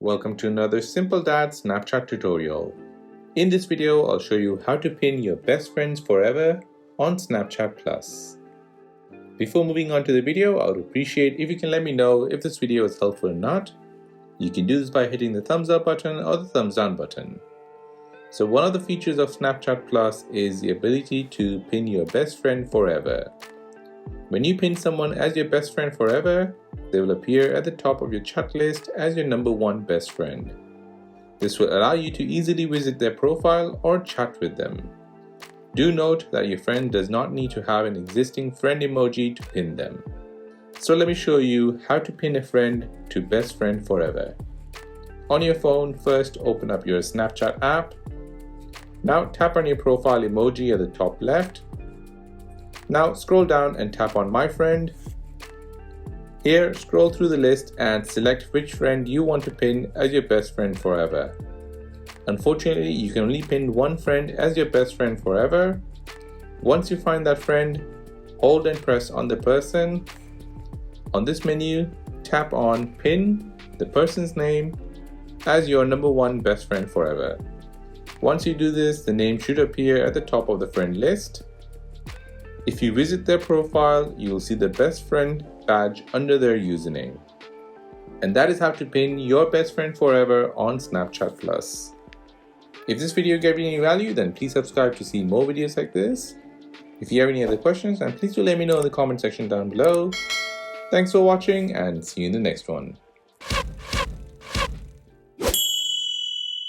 Welcome to another Simple Dad Snapchat tutorial. In this video, I'll show you how to pin your best friends forever on Snapchat Plus. Before moving on to the video, I would appreciate if you can let me know if this video is helpful or not. You can do this by hitting the thumbs up button or the thumbs down button. So one of the features of Snapchat Plus is the ability to pin your best friend forever. When you pin someone as your best friend forever, they will appear at the top of your chat list as your #1 best friend. This will allow you to easily visit their profile or chat with them. Do note that your friend does not need to have an existing friend emoji to pin them. So let me show you how to pin a friend to best friend forever. On your phone, first open up your Snapchat app. Now tap on your profile emoji at the top left. Now scroll down and tap on My Friend. Here, scroll through the list and select which friend you want to pin as your best friend forever. Unfortunately, you can only pin one friend as your best friend forever. Once you find that friend, hold and press on the person. On this menu, tap on Pin the person's name as your #1 best friend forever. Once you do this, the name should appear at the top of the friend list. If you visit their profile, you will see the best friend badge under their username. And that is how to pin your best friend forever on Snapchat Plus. If this video gave you any value, then please subscribe to see more videos like this. If you have any other questions, then please do let me know in the comment section down below. Thanks for watching and see you in the next one.